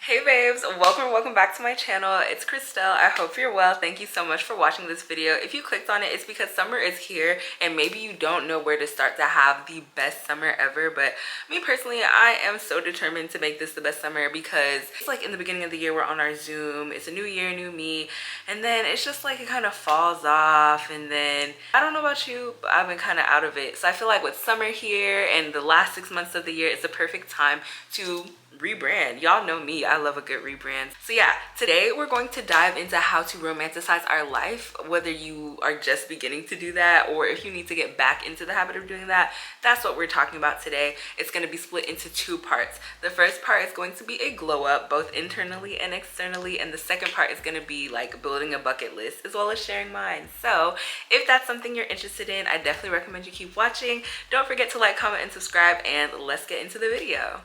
Hey babes, welcome back to my channel. It's Christelle. I hope you're well. Thank you so much for watching this video. If you clicked on it, it's because summer is here and maybe you don't know where to start to have the best summer ever, but me personally, I am so determined to make this the best summer because it's like in the beginning of the year we're on our Zoom, it's a new year, new me, and then it's just like it kind of falls off, and then I don't know about you, but I've been kind of out of it. So I feel like with summer here and the last 6 months of the year, it's the perfect time to rebrand. Y'all know me, I love a good rebrand. So yeah, today we're going to dive into how to romanticize our life, whether you are just beginning to do that or if you need to get back into the habit of doing that. That's what we're talking about today. It's going to be split into two parts. The first part is going to be a glow up, both internally and externally, and the second part is going to be like building a bucket list as well as sharing mine. So if that's something you're interested in, I definitely recommend you keep watching. Don't forget to like, comment, and subscribe, and let's get into the video.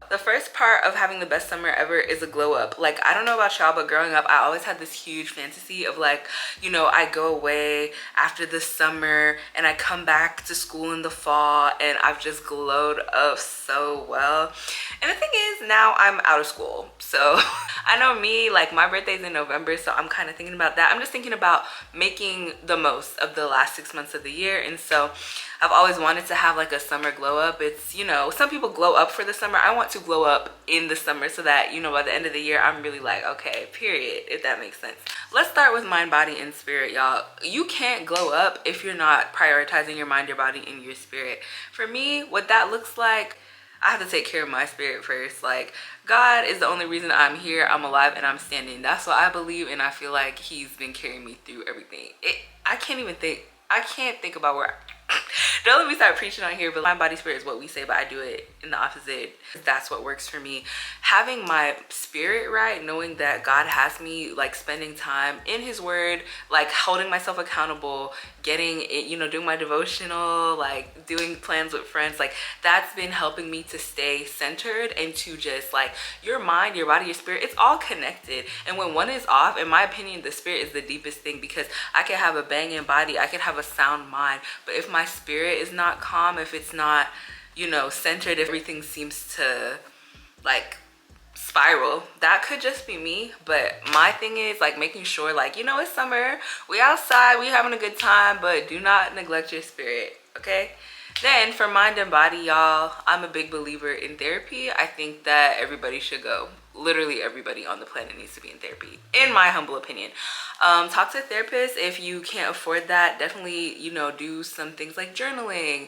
The first part of having the best summer ever is a glow up. Like, I don't know about y'all, but growing up, I always had this huge fantasy of like, you know, I go away after the summer and I come back to school in the fall and I've just glowed up so well. And the thing is, now I'm out of school. So I know me, like my birthday's in November, so I'm kind of thinking about that. I'm just thinking about making the most of the last 6 months of the year. And so I've always wanted to have like a summer glow up. It's, you know, some people glow up for the summer. I want to glow up in the summer so that, you know, by the end of the year, I'm really like, okay, period, if that makes sense. Let's start with mind, body, and spirit, y'all. You can't glow up if you're not prioritizing your mind, your body, and your spirit. For me, what that looks like, I have to take care of my spirit first. Like, God is the only reason I'm here, I'm alive, and I'm standing. That's what I believe, and I feel like he's been carrying me through everything. I can't think about where don't let me start preaching on here, but mind, body, spirit is what we say, but I do it in the opposite. That's what works for me. Having my spirit right, knowing that God has me like spending time in his word, like holding myself accountable, getting it, you know, doing my devotional, like doing plans with friends, like that's been helping me to stay centered and to just like your mind, your body, your spirit, it's all connected. And when one is off, in my opinion, the spirit is the deepest thing, because I can have a banging body, I can have a sound mind, but if my spirit is not calm, if it's not, you know, centered, if everything seems to like spiral, that could just be me. But my thing is like making sure, like, you know, it's summer, we outside, we having a good time, but do not neglect your spirit, okay? Then for mind and body, y'all, I'm a big believer in therapy. I think that everybody should go. Literally everybody on the planet needs to be in therapy, in my humble opinion. Talk to a therapist. If you can't afford that, definitely, you know, do some things like journaling,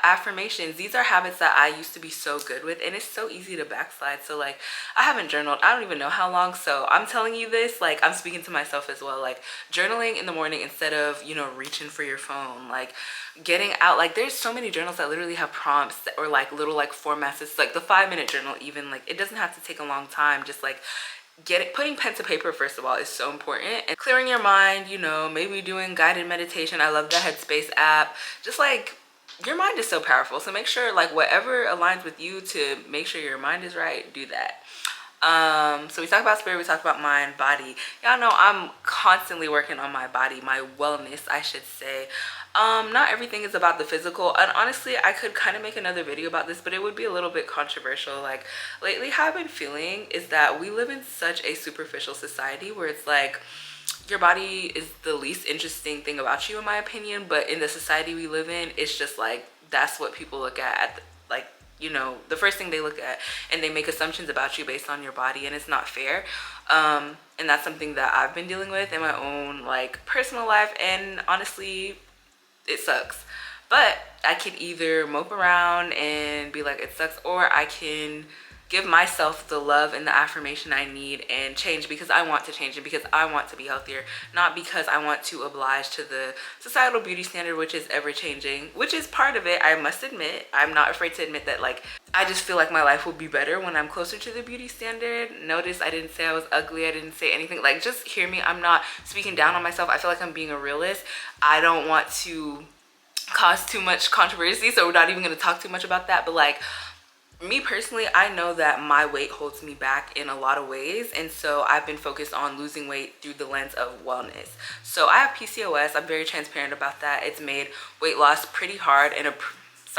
affirmations. These are habits that I used to be so good with, and it's so easy to backslide. So like, I haven't journaled, I don't even know how long, so I'm telling you this, like I'm speaking to myself as well. Like journaling in the morning instead of, you know, reaching for your phone, like getting out. Like there's so many journals that literally have prompts or like little like formats. It's like the 5-minute journal, even, like it doesn't have to take a long time. Just like putting pen to paper first of all is so important, and clearing your mind, you know, maybe doing guided meditation. I love the Headspace app. Just like, your mind is so powerful, so make sure like whatever aligns with you to make sure your mind is right, do that. So we talk about spirit, we talk about mind, body. Y'all know I'm constantly working on my body, my wellness, I should say. Not everything is about the physical, and honestly I could kind of make another video about this, but it would be a little bit controversial. Like lately, how I've been feeling is that we live in such a superficial society where it's like your body is the least interesting thing about you, in my opinion, but in the society we live in, it's just like that's what people look at like, you know, the first thing they look at, and they make assumptions about you based on your body, and it's not fair. And that's something that I've been dealing with in my own like personal life, and honestly it sucks. But I can either mope around and be like it sucks, or I can give myself the love and the affirmation I need and change, because I want to change, and because I want to be healthier, not because I want to oblige to the societal beauty standard, which is ever changing, which is part of it. I must admit, I'm not afraid to admit that, like, I just feel like my life will be better when I'm closer to the beauty standard. Notice I didn't say I was ugly, I didn't say anything. Like, just hear me, I'm not speaking down on myself. I feel like I'm being a realist. I don't want to cause too much controversy, so we're not even going to talk too much about that. But like, me personally, I know that my weight holds me back in a lot of ways, and so I've been focused on losing weight through the lens of wellness. So I have PCOS. I'm very transparent about that. It's made weight loss pretty hard and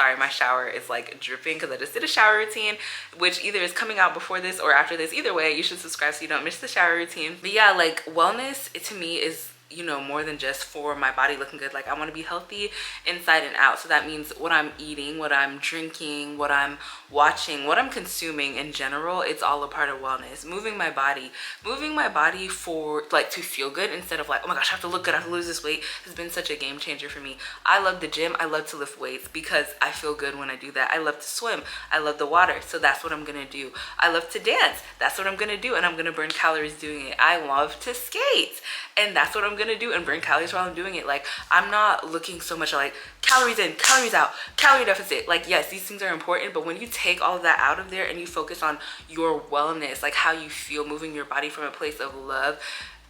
Sorry, my shower is like dripping because I just did a shower routine, which either is coming out before this or after this. Either way, you should subscribe so you don't miss the shower routine. But yeah, like wellness, it to me is, you know, more than just for my body looking good. Like I want to be healthy inside and out. So that means what I'm eating, what I'm drinking, what I'm watching, what I'm consuming in general, it's all a part of wellness. Moving my body for like to feel good instead of like, oh my gosh, I have to look good, I have to lose this weight, has been such a game changer for me. I love the gym, I love to lift weights because I feel good when I do that. I love to swim, I love the water, so that's what I'm gonna do. I love to dance, that's what I'm gonna do, and I'm gonna burn calories doing it. I love to skate, and that's what I'm gonna do and burn calories while I'm doing it. Like I'm not looking so much like calories in, calories out, calorie deficit. Like yes, these things are important, but when you take all of that out of there and you focus on your wellness, like how you feel, moving your body from a place of love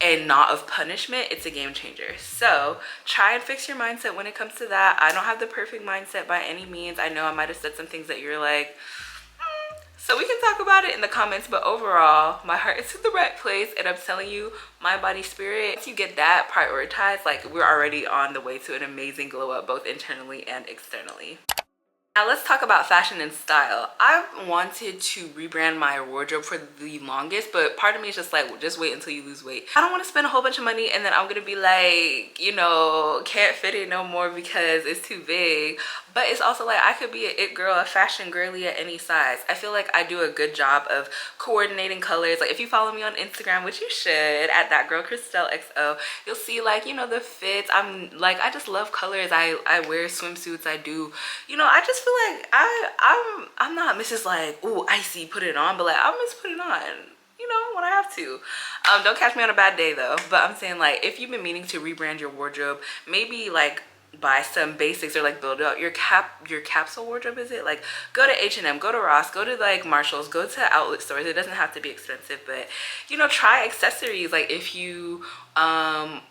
and not of punishment, it's a game changer. So try and fix your mindset when it comes to that. I don't have the perfect mindset by any means. I know I might have said some things that you're like, so we can talk about it in the comments, but overall, my heart is in the right place, and I'm telling you, my body, spirit, once you get that prioritized, like we're already on the way to an amazing glow up, both internally and externally. Now let's talk about fashion and style. I've wanted to rebrand my wardrobe for the longest, but part of me is just like, well, just wait until you lose weight. I don't want to spend a whole bunch of money and then I'm gonna be like, you know, can't fit it no more because it's too big. But it's also like I could be an it girl, a fashion girly at any size. I feel like I do a good job of coordinating colors. Like if you follow me on Instagram, which you should, at thatgirlchristelle, you'll see like, you know, the fits. I'm like, I just love colors. I wear swimsuits. I do, you know, I just feel like I'm not Mrs. like, oh, icy, put it on, but like I'm just put it on, you know, when I have to. Don't catch me on a bad day though. But I'm saying like, if you've been meaning to rebrand your wardrobe, maybe like buy some basics or like build out your capsule wardrobe. Is it like go to H&M, go to Ross, go to like Marshalls, go to outlet stores. It doesn't have to be expensive, but you know, try accessories. Like if you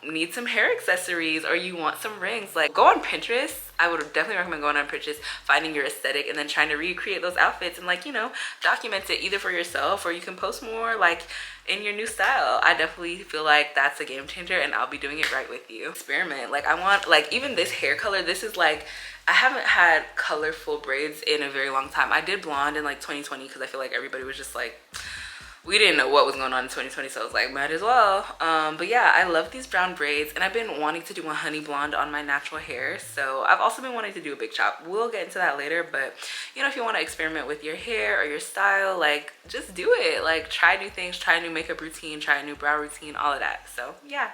need some hair accessories or you want some rings, like go on Pinterest. I would definitely recommend going on Pinterest, finding your aesthetic and then trying to recreate those outfits and like, you know, document it either for yourself or you can post more like in your new style. I definitely feel like that's a game changer and I'll be doing it right with you. Experiment. Like I want, like even this hair color, this is like, I haven't had colorful braids in a very long time. I did blonde in like 2020 because I feel like everybody was just like, we didn't know what was going on in 2020, so I was like, might as well. But yeah, I love these brown braids and I've been wanting to do a honey blonde on my natural hair. So I've also been wanting to do a big chop. We'll get into that later, but you know, if you want to experiment with your hair or your style, like just do it. Like try new things, try a new makeup routine, try a new brow routine, all of that. So yeah.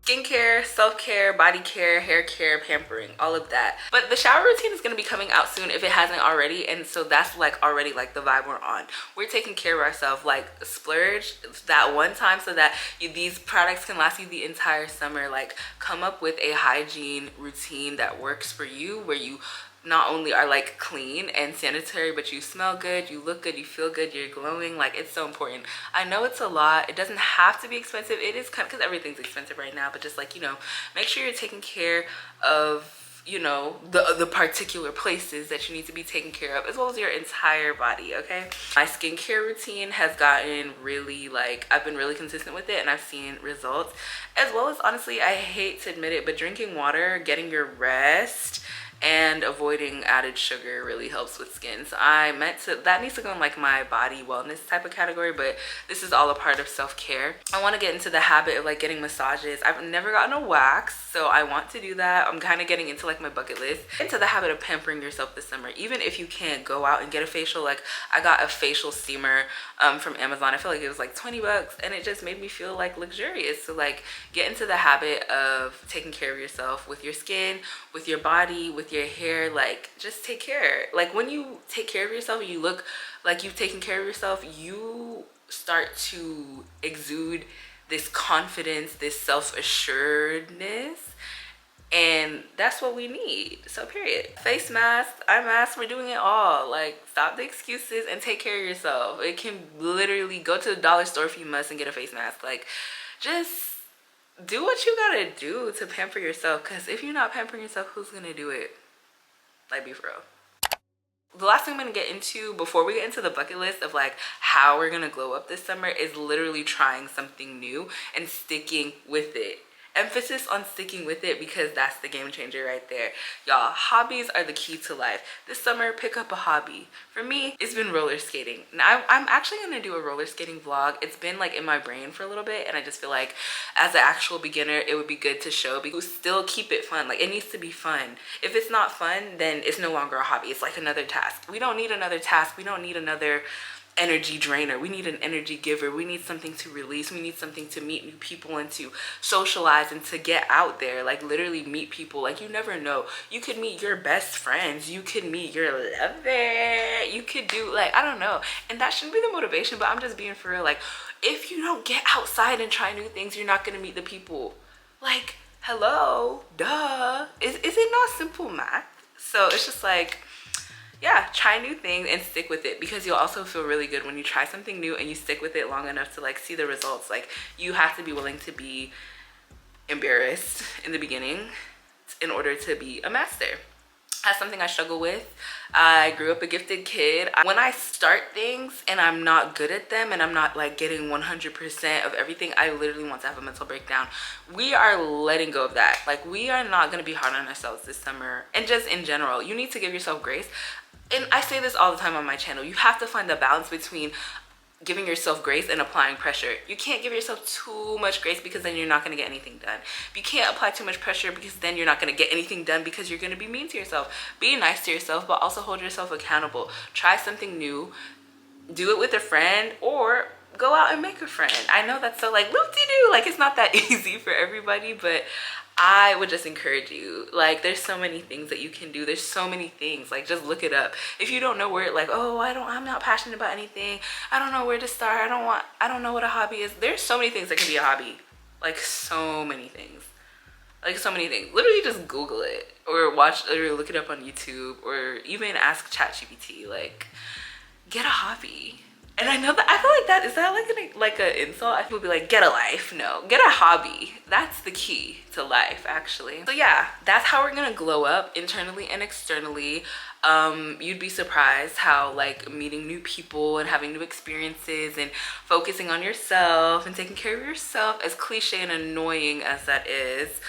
Skincare, self-care, body care, hair care, pampering, all of that. But the shower routine is going to be coming out soon if it hasn't already, and so that's like already like the vibe we're on. We're taking care of ourselves, like splurge that one time so that these products can last you the entire summer. Like come up with a hygiene routine that works for you, where you not only are like clean and sanitary, but you smell good, you look good, you feel good, you're glowing. Like it's so important. I know it's a lot. It doesn't have to be expensive. It is kind of, because everything's expensive right now, but just like, you know, make sure you're taking care of, you know, the particular places that you need to be taken care of, as well as your entire body. Okay, my skincare routine has gotten really, like, I've been really consistent with it and I've seen results, as well as, honestly, I hate to admit it, but drinking water, getting your rest, and avoiding added sugar really helps with skin. So I meant to, that needs to go in like my body wellness type of category, but this is all a part of self-care. I want to get into the habit of like getting massages. I've never gotten a wax, so I want to do that. I'm kind of getting into like my bucket list, into the habit of pampering yourself this summer. Even if you can't go out and get a facial, like I got a facial steamer from Amazon. I feel like it was like 20 bucks and it just made me feel like luxurious. So like get into the habit of taking care of yourself with your skin, with your body, with your hair. Like just take care. Like when you take care of yourself, you look like you've taken care of yourself, you start to exude this confidence, this self-assuredness, and that's what we need. So period. Face mask, eye mask, we're doing it all. Like stop the excuses and take care of yourself. It can literally go to the dollar store if you must and get a face mask. Like just do what you gotta do to pamper yourself, because if you're not pampering yourself, who's gonna do it? Like, be for real. The last thing I'm gonna get into before we get into the bucket list of like how we're gonna glow up this summer is literally trying something new and sticking with it emphasis on sticking with it, because that's the game changer right there. Y'all, hobbies are the key to life. This summer, pick up a hobby. For me, it's been roller skating. Now, I'm actually gonna do a roller skating vlog. It's been like in my brain for a little bit, and I just feel like as an actual beginner, it would be good to show, because still keep it fun. Like, it needs to be fun. If it's not fun, then it's no longer a hobby. It's like another task. We don't need another task. We don't need another energy drainer. We need an energy giver. We need something to release. We need something to meet new people and to socialize and to get out there, like literally meet people. Like, you never know, you could meet your best friends, you could meet your lover, you could do, like, I don't know. And that shouldn't be the motivation, but I'm just being for real. Like, if you don't get outside and try new things, you're not gonna meet the people. Like, hello, duh. Is it not simple math? So it's just like, yeah, try new things and stick with it, because you'll also feel really good when you try something new and you stick with it long enough to like see the results. Like, you have to be willing to be embarrassed in the beginning in order to be a master. That's something I struggle with. I grew up a gifted kid. When I start things and I'm not good at them and I'm not like getting 100% of everything, I literally want to have a mental breakdown. We are letting go of that. Like, we are not going to be hard on ourselves this summer, and just in general, you need to give yourself grace. And I say this all the time on my channel, you have to find the balance between giving yourself grace and applying pressure. You can't give yourself too much grace, because then you're not going to get anything done. You can't apply too much pressure, because then you're not going to get anything done, because you're going to be mean to yourself. Be nice to yourself, but also hold yourself accountable. Try something new, do it with a friend, or go out and make a friend. I know that's so like whoop-de-doo, like it's not that easy for everybody, but I would just encourage you. Like, there's so many things that you can do. There's so many things. Like, just look it up. If you don't know where, like, oh, I'm not passionate about anything, I don't know where to start, I don't know what a hobby is. There's so many things that can be a hobby. Like, so many things. Like, so many things. Literally just Google it, or watch, or look it up on YouTube, or even ask ChatGPT. Like, get a hobby. And I know that, I feel like that, is that like an insult? I feel be like, get a life. No, get a hobby. That's the key to life, actually. So yeah, that's how we're gonna glow up internally and externally. You'd be surprised how like meeting new people and having new experiences and focusing on yourself and taking care of yourself, as cliche and annoying as that is,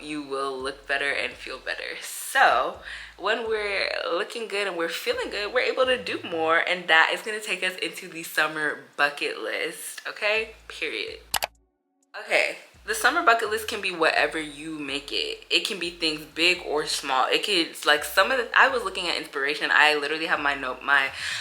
you will look better and feel better. So when we're looking good and we're feeling good, we're able to do more, and that is going to take us into the summer bucket list. Okay, period. Okay, the summer bucket list can be whatever you make it. It can be things big or small. It could, like, some of the, I was looking at inspiration. I literally have my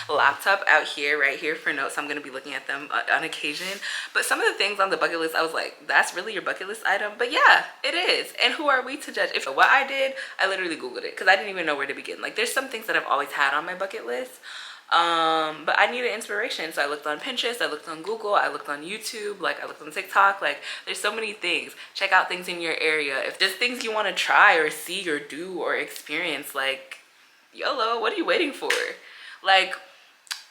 laptop out here, right here, for notes. I'm going to be looking at them on occasion. But some of the things on the bucket list, I was like, that's really your bucket list item? But yeah, it is. And who are we to judge? If what I did, I literally Googled it, because I didn't even know where to begin. Like, there's some things that I've always had on my bucket list, but I needed inspiration, so I looked on Pinterest, I looked on Google, I looked on YouTube, like I looked on TikTok. Like, there's so many things. Check out things in your area. If there's things you want to try or see or do or experience, like, YOLO, what are you waiting for? Like,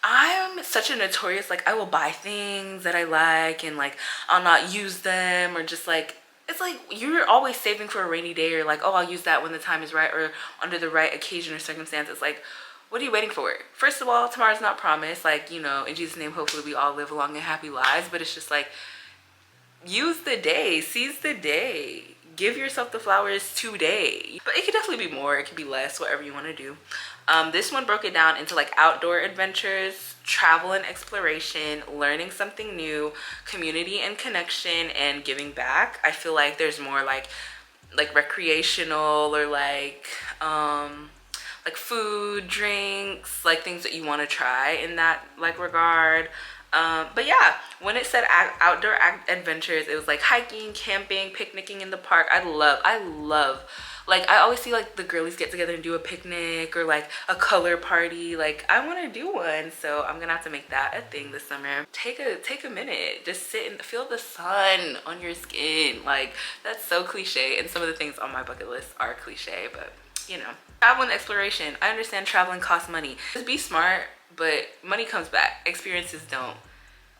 I'm such a notorious, like, I will buy things that I like and like I'll not use them, or just like, it's like you're always saving for a rainy day, or like, oh, I'll use that when the time is right or under the right occasion or circumstance. It's like, what are you waiting for? First of all, tomorrow's not promised. Like, you know, in Jesus' name, hopefully we all live long and happy lives. But it's just like, use the day, seize the day, give yourself the flowers today. But it could definitely be more, it could be less, whatever you want to do. This one broke it down into like outdoor adventures, travel and exploration, learning something new, community and connection, and giving back. I feel like there's more like recreational, or like food, drinks, like things that you want to try in that like regard. But yeah, when it said outdoor adventures, it was like hiking, camping, picnicking in the park. I love, like, I always see like the girlies get together and do a picnic, or like a color party. Like, I want to do one, so I'm gonna have to make that a thing this summer. Take a minute, just sit and feel the sun on your skin. Like, that's so cliche, and some of the things on my bucket list are cliche, but you know. Travel and exploration. I understand traveling costs money. Just be smart, but money comes back. Experiences don't.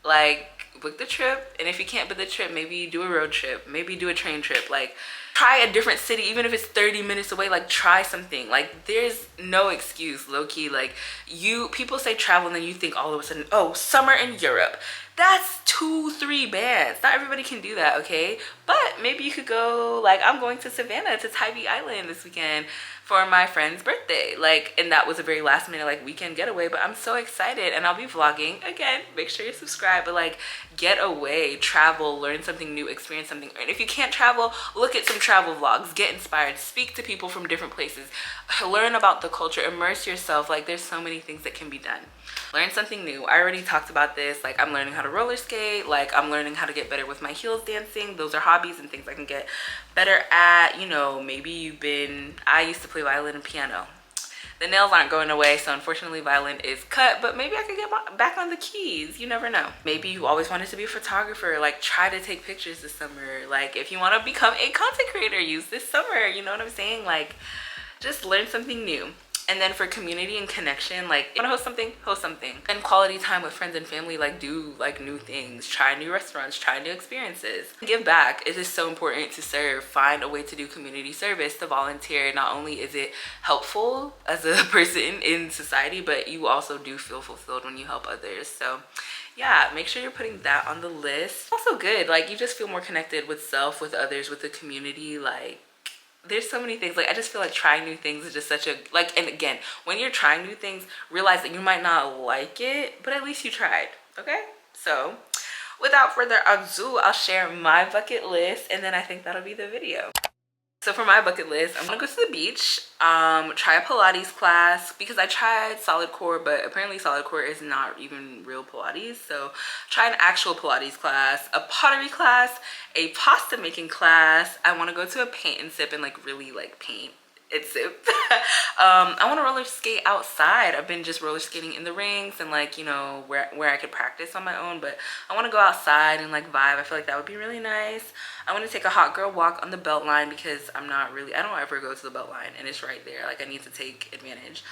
Like, book the trip, and if you can't book the trip, maybe do a road trip, maybe do a train trip. Like, try a different city, even if it's 30 minutes away. Like, try something. Like, there's no excuse, low-key. Like, people say travel, and then you think all of a sudden, oh, summer in Europe, That's 2-3 bands. Not everybody can do that, okay? But maybe you could go, like, I'm going to Savannah to Tybee Island this weekend for my friend's birthday. Like, and that was a very last minute, like, weekend getaway, but I'm so excited, and I'll be vlogging. Again, make sure you subscribe, but like, get away, travel, learn something new, experience something. And if you can't travel, look at some travel vlogs, get inspired, speak to people from different places, learn about the culture, immerse yourself. Like, there's so many things that can be done. Learn something new. I already talked about this. Like, I'm learning how to roller skate. Like, I'm learning how to get better with my heels dancing. Those are hobbies and things I can get better at. You know, maybe I used to play violin and piano. The nails aren't going away, so unfortunately violin is cut, but maybe I could get back on the keys. You never know. Maybe you always wanted to be a photographer. Like, try to take pictures this summer. Like, if you want to become a content creator, use this summer. You know what I'm saying? Like, just learn something new. And then for community and connection, like, you want to host something. And quality time with friends and family, like, do like new things, try new restaurants, try new experiences. Give back. It is so important to serve. Find a way to do community service, to volunteer. Not only is it helpful as a person in society, but you also do feel fulfilled when you help others. So yeah, make sure you're putting that on the list. Also good, like, you just feel more connected with self, with others, with the community. Like, there's so many things. Like, I just feel like trying new things is just such a, like, and again, when you're trying new things, realize that you might not like it, but at least you tried. Okay, so without further ado, I'll share my bucket list, and then I think that'll be the video. So for my bucket list, I'm gonna go to the beach, try a Pilates class, because I tried solid core, but apparently solid core is not even real Pilates. So try an actual Pilates class, a pottery class, a pasta making class. I want to go to a paint and sip and like really like paint and sip. I want to roller skate outside. I've been just roller skating in the rings and like, you know, where I could practice on my own, but I want to go outside and like vibe. I feel like that would be really nice. I want to take a hot girl walk on the Beltline, because I don't ever go to the Beltline and it's right there. Like, I need to take advantage.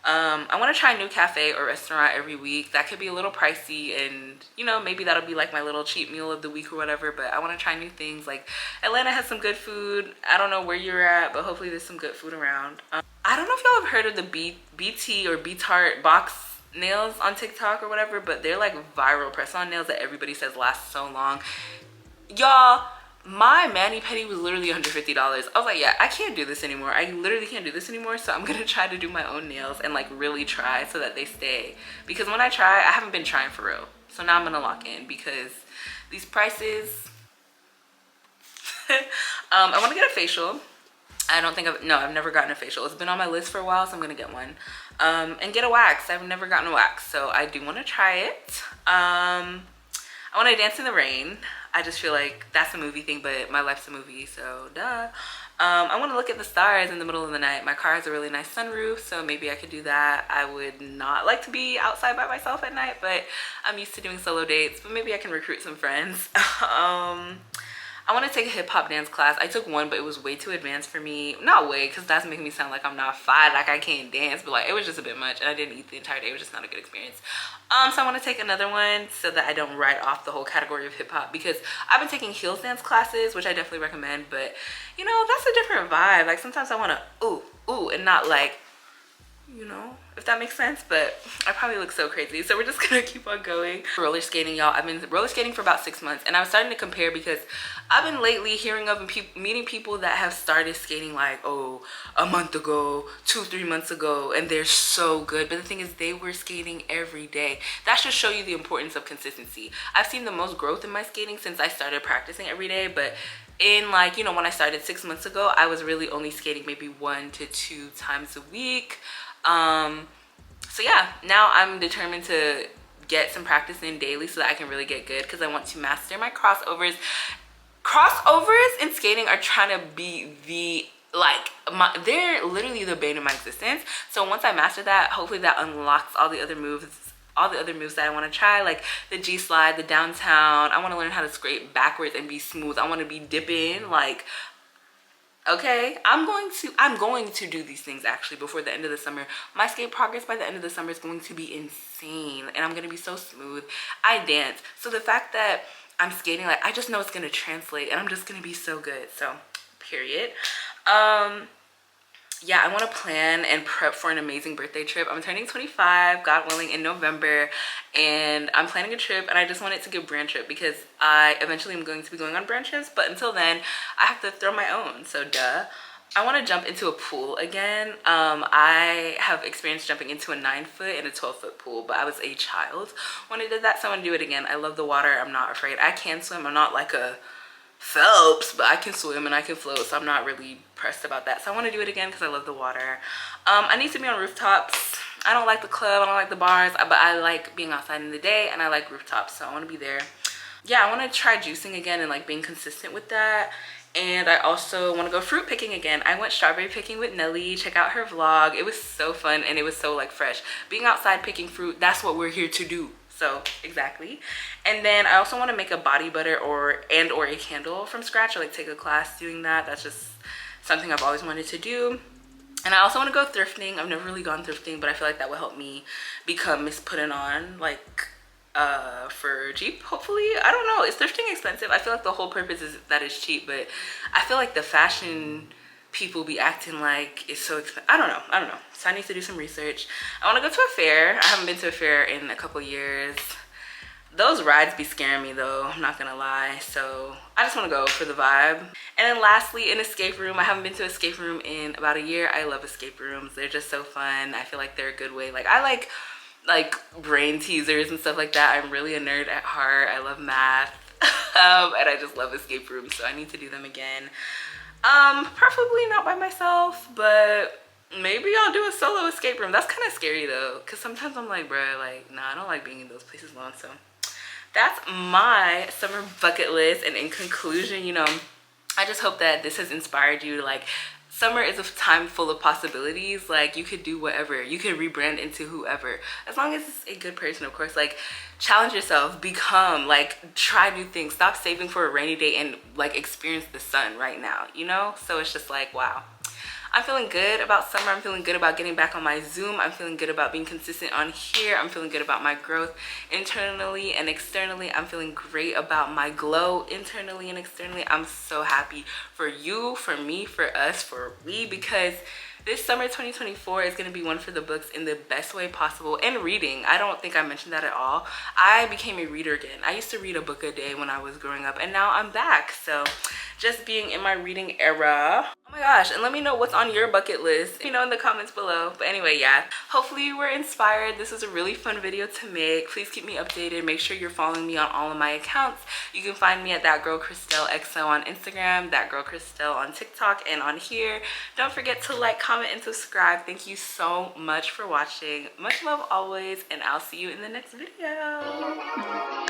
I want to try a new cafe or restaurant every week. That could be a little pricey, and you know, maybe that'll be like my little cheat meal of the week or whatever, but I want to try new things. Like, Atlanta has some good food. I don't know where you're at, but hopefully there's some good food around. I don't know if y'all have heard of the BT or B-Tart box nails on TikTok or whatever, but they're like viral press-on nails that everybody says last so long. Y'all, my mani-pedi was literally $150. I was like, yeah, I can't do this anymore. I literally can't do this anymore. So I'm gonna try to do my own nails and like really try so that they stay. Because when I try, I haven't been trying for real. So now I'm gonna lock in, because these prices. I want to get a facial. I've never gotten a facial. It's been on my list for a while, so I'm gonna get one. And get a wax. I've never gotten a wax, so I do want to try it. I want to dance in the rain. I just feel like that's a movie thing, but my life's a movie, so duh. I want to look at the stars in the middle of the night. My car has a really nice sunroof, so maybe I could do that. I would not like to be outside by myself at night, but I'm used to doing solo dates, but maybe I can recruit some friends. I want to take a hip-hop dance class. I took one, but it was way too advanced for me. Not way, because that's making me sound like I'm not fine, like I can't dance, but like it was just a bit much, and I didn't eat the entire day. It was just not a good experience. So I want to take another one so that I don't write off the whole category of hip-hop, because I've been taking heels dance classes, which I definitely recommend, but you know, that's a different vibe. Like, sometimes I want to ooh, and not like, you know, if that makes sense, but I probably look so crazy, so we're just gonna keep on going. Roller skating, y'all. I've been roller skating for about 6 months, and I'm starting to compare, because I've been lately hearing of and meeting people that have started skating like, oh, a month ago, 2-3 months ago, and they're so good. But the thing is, they were skating every day. That should show you the importance of consistency. I've seen the most growth in my skating since I started practicing every day, but in like, you know, when I started 6 months ago, I was really only skating maybe 1 to 2 times a week. So yeah, now I'm determined to get some practice in daily so that I can really get good, because I want to master my crossovers. Crossovers in skating are trying to be the, like, they're literally the bane of my existence. So once I master that, hopefully that unlocks all the other moves that I want to try, like the G slide, the downtown. I want to learn how to scrape backwards and be smooth. I want to be dipping, like, okay, I'm going to do these things actually before the end of the summer. My skate progress by the end of the summer is going to be insane, and I'm going to be so smooth. I dance, so the fact that I'm skating, like, I just know it's going to translate, and I'm just going to be so good. So period. yeah, I want to plan and prep for an amazing birthday trip. I'm turning 25, God willing, in November, and I'm planning a trip, and I just want it to be a brand trip because I eventually am going to be going on brand trips, but until then, I have to throw my own, so duh. I want to jump into a pool again. I have experienced jumping into a 9-foot and a 12-foot pool, but I was a child when I did that, so I want to do it again. I love the water. I'm not afraid. I can swim. I'm not like a Phelps, but I can swim and I can float, so I'm not really pressed about that. So I want to do it again because I love the water. I need to be on rooftops. I don't like the club, I don't like the bars, but I like being outside in the day and I like rooftops, so I want to be there. Yeah, I want to try juicing again and like being consistent with that. And I also want to go fruit picking again. I went strawberry picking with Nelly. Check out her vlog. It was so fun and it was so like fresh. Being outside picking fruit, that's what we're here to do. So exactly. And then I also want to make a body butter or a candle from scratch, or like take a class doing that. That's just something I've always wanted to do. And I also want to go thrifting. I've never really gone thrifting, but I feel like that will help me become Miss Putting On, like for cheap, hopefully. I don't know, is thrifting expensive? I feel like the whole purpose is that it's cheap, but I feel like the fashion people be acting like it's so expensive. I don't know, so I need to do some research. I want to go to a fair. I haven't been to a fair in a couple years. Those rides be scaring me though, I'm not gonna lie, so I just want to go for the vibe. And then lastly, an escape room. I haven't been to an escape room in about a year. I love escape rooms. They're just so fun. I feel like they're a good way, like I like brain teasers and stuff like that. I'm really a nerd at heart. I love math. And I just love escape rooms, so I need to do them again. Preferably not by myself, but maybe I'll do a solo escape room. That's kind of scary though, because sometimes I'm like, bruh, like, nah, I don't like being in those places alone. So that's my summer bucket list. And in conclusion, you know, I just hope that this has inspired you to like, summer is a time full of possibilities. Like you could do whatever, you can rebrand into whoever, as long as it's a good person, of course. Like challenge yourself, become, like try new things, stop saving for a rainy day and like experience the sun right now, you know? So it's just like, wow, I'm feeling good about summer. I'm feeling good about getting back on my Zoom. I'm feeling good about being consistent on here. I'm feeling good about my growth internally and externally. I'm feeling great about my glow internally and externally. I'm so happy for you, for me, for us, for we, because this summer 2024 is going to be one for the books in the best way possible. And reading, I don't think I mentioned that at all. I became a reader again. I used to read a book a day when I was growing up, and now I'm back. So just being in my reading era. Oh my gosh, and let me know what's on your bucket list, you know, in the comments below. But anyway, yeah, hopefully you were inspired. This was a really fun video to make. Please keep me updated. Make sure you're following me on all of my accounts. You can find me at thatgirlchristelle on Instagram, thatgirlchristelle on TikTok, and on here. Don't forget to like, comment, and subscribe. Thank you so much for watching. Much love always, and I'll see you in the next video.